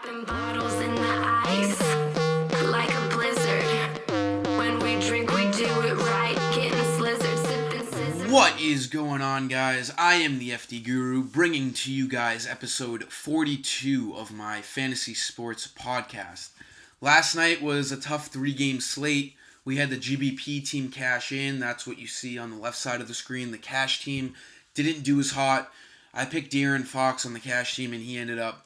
Them bottles in the ice, like a blizzard. When we drink, we do it right. Getting slizzard, sipping scissors. What is going on, guys? I am the FD Guru, bringing to you guys episode 42 of my fantasy sports podcast. Last night was a tough 3-game slate. We had the GBP team cash in. That's what you see on the left side of the screen. The cash team didn't do as hot. I picked De'Aaron Fox on the cash team, and he ended up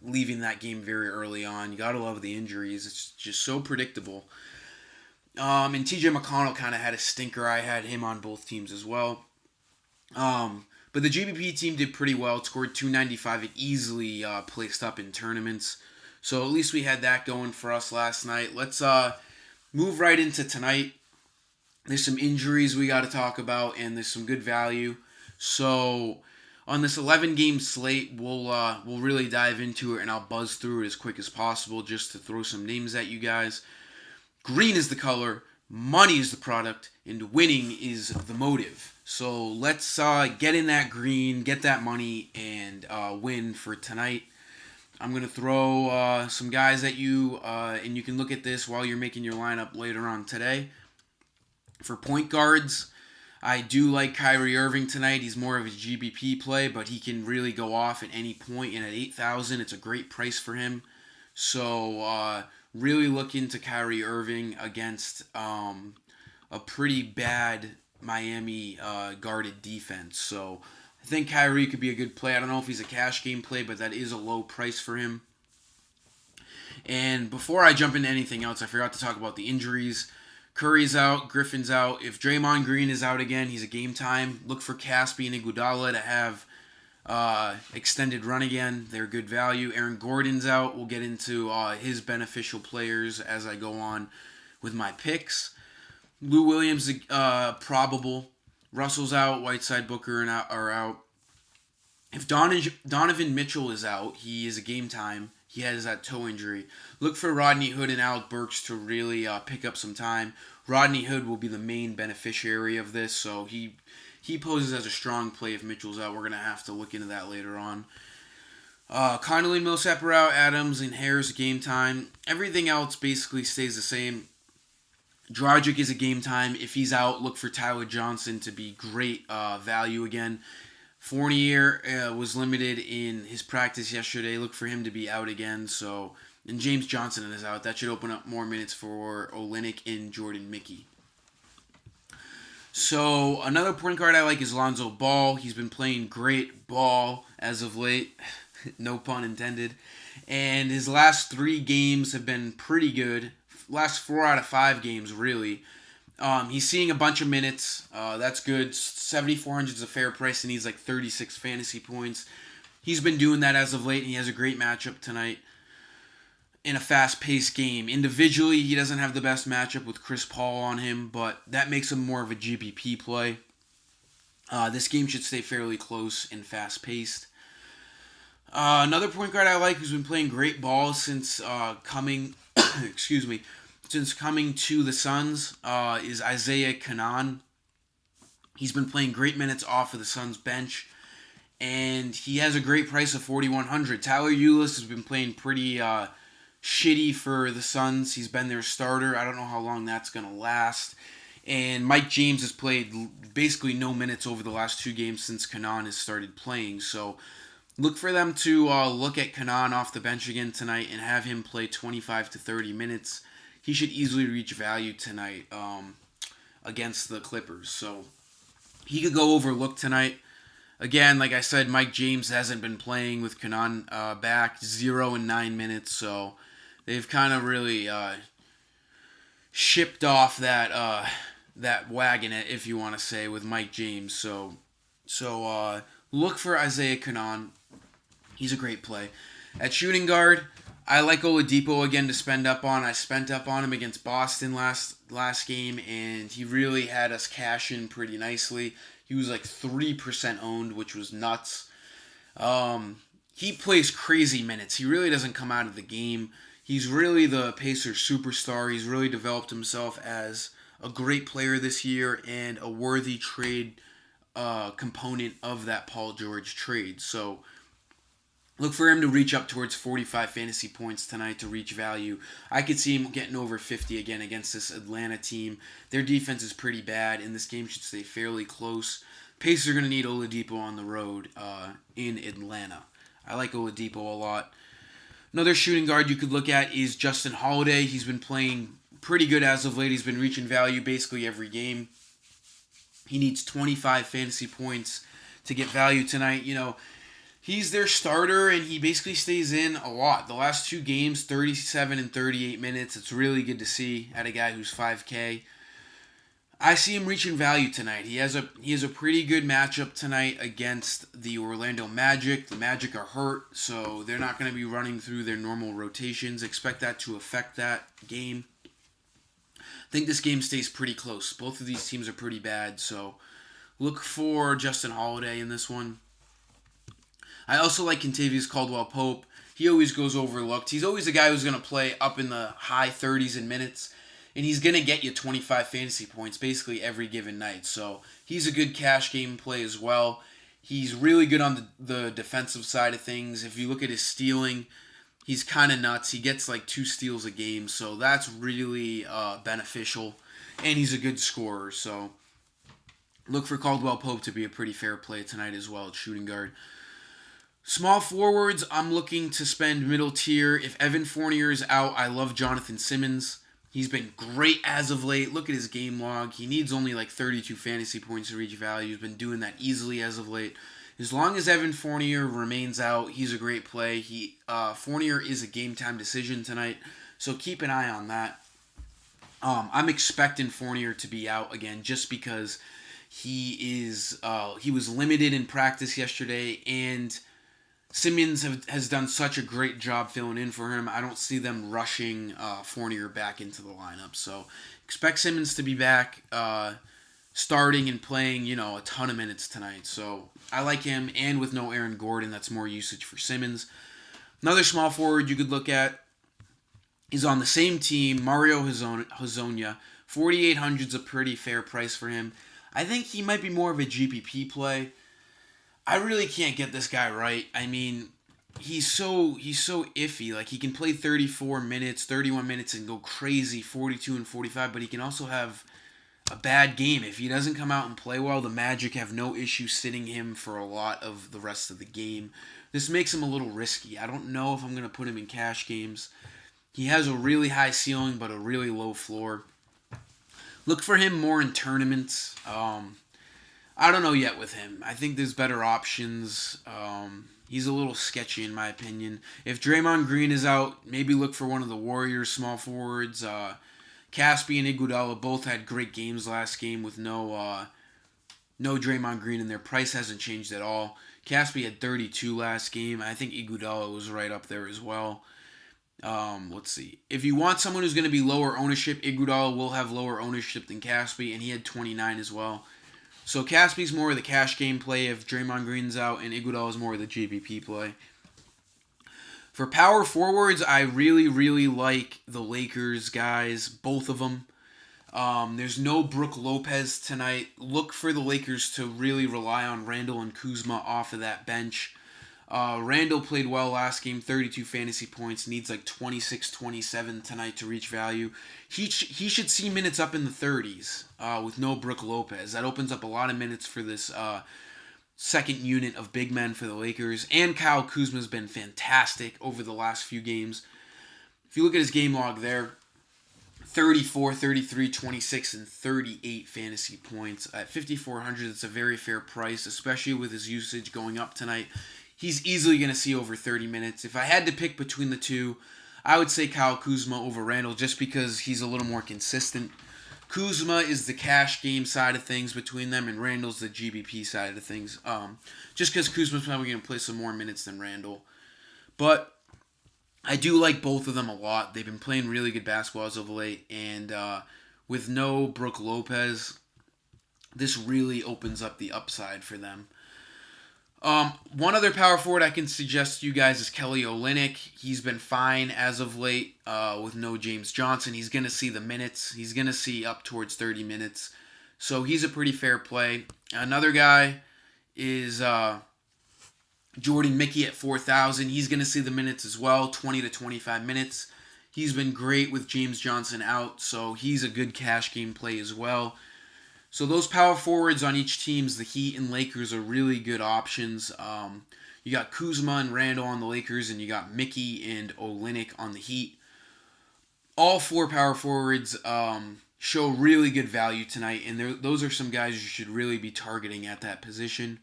leaving that game very early on. You gotta love the injuries. It's just so predictable. And TJ McConnell kind of had a stinker. I had him on both teams as well. But the GBP team did pretty well. It scored 295. It easily placed up in tournaments. So at least we had that going for us last night. Let's move right into tonight. There's some injuries we got to talk about, and there's some good value. So on this 11-game slate, we'll really dive into it, and I'll buzz through it as quick as possible just to throw some names at you guys. Green is the color, money is the product, and winning is the motive. So let's get in that green, get that money, and win for tonight. I'm going to throw some guys at you, and you can look at this while you're making your lineup later on today. For point guards, I do like Kyrie Irving tonight. He's more of a GBP play, but he can really go off at any point, and at 8,000, it's a great price for him. So really look into Kyrie Irving against a pretty bad Miami guarded defense. So I think Kyrie could be a good play. I don't know if he's a cash game play, but that is a low price for him. And before I jump into anything else, I forgot to talk about the injuries. Curry's out, Griffin's out. If Draymond Green is out again, he's a game time. Look for Caspi and Iguodala to have extended run again. They're good value. Aaron Gordon's out. We'll get into his beneficial players as I go on with my picks. Lou Williams probable. Russell's out. Whiteside, Booker are out. If Donovan Mitchell is out, he is a game time. He has that toe injury. Look for Rodney Hood and Alec Burks to really pick up some time. Rodney Hood will be the main beneficiary of this, so he poses as a strong play if Mitchell's out. We're going to have to look into that later on. Connolly, Millsap are out. Adams and Harris game time. Everything else basically stays the same. Dragic is a game time. If he's out, look for Tyler Johnson to be great value again. Fournier was limited in his practice yesterday. Look for him to be out again. And James Johnson is out. That should open up more minutes for Olynyk and Jordan Mickey. So another point guard I like is Lonzo Ball. He's been playing great ball as of late. No pun intended. And his last 3 games have been pretty good. Last 4 out of 5 games, really. He's seeing a bunch of minutes. That's good. 7,400 is a fair price, and he's like 36 fantasy points. He's been doing that as of late, and he has a great matchup tonight in a fast-paced game. Individually, he doesn't have the best matchup with Chris Paul on him, but that makes him more of a GBP play. This game should stay fairly close and fast-paced. Another point guard I like who's been playing great ball since coming to the Suns is Isaiah Canaan. He's been playing great minutes off of the Suns bench, and he has a great price of 4,100. Tyler Ulis has been playing pretty shitty for the Suns. He's been their starter. I don't know how long that's going to last. And Mike James has played basically no minutes over the last 2 games since Canaan has started playing. So look for them to look at Canaan off the bench again tonight and have him play 25 to 30 minutes. He should easily reach value tonight against the Clippers. So he could go overlooked tonight. Again, like I said, Mike James hasn't been playing with Canaan back. 0 and 9 minutes. So they've kind of really shipped off that wagon, if you want to say, with Mike James. So look for Isaiah Canaan. He's a great play. At shooting guard, I like Oladipo again to spend up on. I spent up on him against Boston last game, and he really had us cash in pretty nicely. He was like 3% owned, which was nuts. He plays crazy minutes. He really doesn't come out of the game. He's really the Pacers superstar. He's really developed himself as a great player this year and a worthy trade component of that Paul George trade. So Look for him to reach up towards 45 fantasy points tonight to reach value. I could see him getting over 50 again against this Atlanta team. Their defense is pretty bad, and this game should stay fairly close. Pacers are going to need Oladipo on the road in Atlanta. I like Oladipo a lot. Another shooting guard you could look at is Justin Holiday. He's been playing pretty good as of late. He's been reaching value basically every game. He needs 25 fantasy points to get value tonight. He's their starter, and he basically stays in a lot. The last two games, 37 and 38 minutes. It's really good to see at a guy who's 5K. I see him reaching value tonight. He has a pretty good matchup tonight against the Orlando Magic. The Magic are hurt, so they're not going to be running through their normal rotations. Expect that to affect that game. I think this game stays pretty close. Both of these teams are pretty bad, so look for Justin Holiday in this one. I also like Kentavious Caldwell-Pope. He always goes overlooked. He's always a guy who's going to play up in the high 30s in minutes, and he's going to get you 25 fantasy points basically every given night. So he's a good cash game play as well. He's really good on the defensive side of things. If you look at his stealing, he's kind of nuts. He gets like 2 steals a game, so that's really beneficial. And he's a good scorer, so look for Caldwell-Pope to be a pretty fair play tonight as well at shooting guard. Small forwards, I'm looking to spend middle tier. If Evan Fournier is out, I love Jonathan Simmons. He's been great as of late. Look at his game log. He needs only like 32 fantasy points to reach value. He's been doing that easily as of late. As long as Evan Fournier remains out, he's a great play. Fournier is a game time decision tonight, so keep an eye on that. I'm expecting Fournier to be out again just because he was limited in practice yesterday, and Simmons has done such a great job filling in for him. I don't see them rushing Fournier back into the lineup. So expect Simmons to be back starting and playing, a ton of minutes tonight. So I like him, and with no Aaron Gordon, that's more usage for Simmons. Another small forward you could look at is on the same team, Mario Hezonja. 4,800 is a pretty fair price for him. I think he might be more of a GPP play. I really can't get this guy right. I mean, he's so iffy. Like, he can play 34 minutes, 31 minutes and go crazy, 42 and 45, but he can also have a bad game. If he doesn't come out and play well, the Magic have no issue sitting him for a lot of the rest of the game. This makes him a little risky. I don't know if I'm going to put him in cash games. He has a really high ceiling, but a really low floor. Look for him more in tournaments. I don't know yet with him. I think there's better options. He's a little sketchy in my opinion. If Draymond Green is out, maybe look for one of the Warriors small forwards. Caspi and Iguodala both had great games last game with no Draymond Green, and their price hasn't changed at all. Caspi had 32 last game. I think Iguodala was right up there as well. Let's see. If you want someone who's going to be lower ownership, Iguodala will have lower ownership than Caspi, and he had 29 as well. So Caspi's more of the cash game play if Draymond Green's out, and Iguodala is more of the GPP play. For power forwards, I really, really like the Lakers guys, both of them. There's no Brook Lopez tonight. Look for the Lakers to really rely on Randall and Kuzma off of that bench. Randall played well last game, 32 fantasy points, needs like 26-27 tonight to reach value. He should see minutes up in the 30s with no Brook Lopez. That opens up a lot of minutes for this second unit of big men for the Lakers. And Kyle Kuzma's been fantastic over the last few games. If you look at his game log there, 34, 33, 26, and 38 fantasy points. At 5,400, it's a very fair price, especially with his usage going up tonight. He's easily going to see over 30 minutes. If I had to pick between the two, I would say Kyle Kuzma over Randall just because he's a little more consistent. Kuzma is the cash game side of things between them, and Randall's the GBP side of things. Just because Kuzma's probably going to play some more minutes than Randall. But I do like both of them a lot. They've been playing really good basketball as of late, and with no Brook Lopez, this really opens up the upside for them. One other power forward I can suggest to you guys is Kelly Olynyk. He's been fine as of late with no James Johnson. He's going to see the minutes. He's going to see up towards 30 minutes. So he's a pretty fair play. Another guy is Jordan Mickey at 4,000. He's going to see the minutes as well, 20 to 25 minutes. He's been great with James Johnson out, so he's a good cash game play as well. So those power forwards on each teams, the Heat and Lakers, are really good options. You got Kuzma and Randall on the Lakers, and you got Mickey and Olynyk on the Heat. All four power forwards show really good value tonight, and those are some guys you should really be targeting at that position.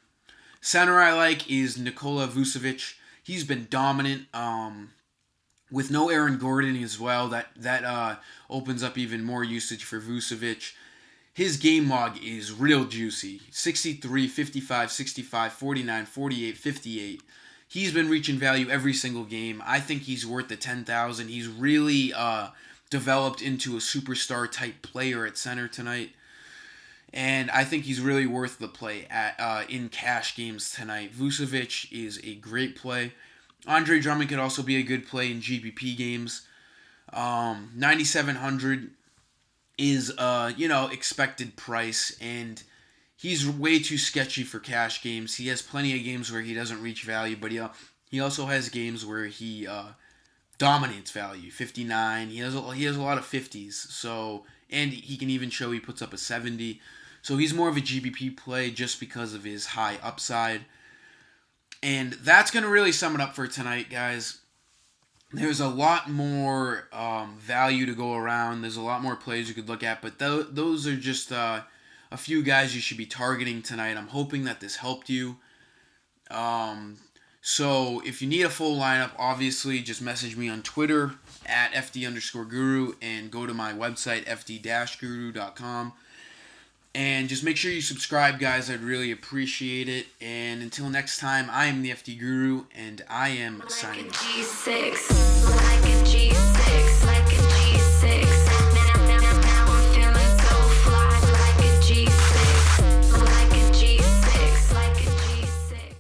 Center I like is Nikola Vucevic. He's been dominant. With no Aaron Gordon as well, that opens up even more usage for Vucevic. His game log is real juicy. 63, 55, 65, 49, 48, 58. He's been reaching value every single game. I think he's worth the 10,000. He's really developed into a superstar type player at center tonight. And I think he's really worth the play in cash games tonight. Vucevic is a great play. Andre Drummond could also be a good play in GPP games. 9,700 is expected price, and he's way too sketchy for cash games. He has plenty of games where he doesn't reach value, but he also has games where he dominates value. 59. He has a lot of 50s. So, and he can even show he puts up a 70. So he's more of a GPP play just because of his high upside. And that's going to really sum it up for tonight, guys. There's a lot more value to go around. There's a lot more plays you could look at, but those are just a few guys you should be targeting tonight. I'm hoping that this helped you. So if you need a full lineup, obviously just message me on Twitter at FD_guru and go to my website, fd-guru.com. And just make sure you subscribe, guys. I'd really appreciate it. And until next time, I am the FD Guru, and I am signing off. G6.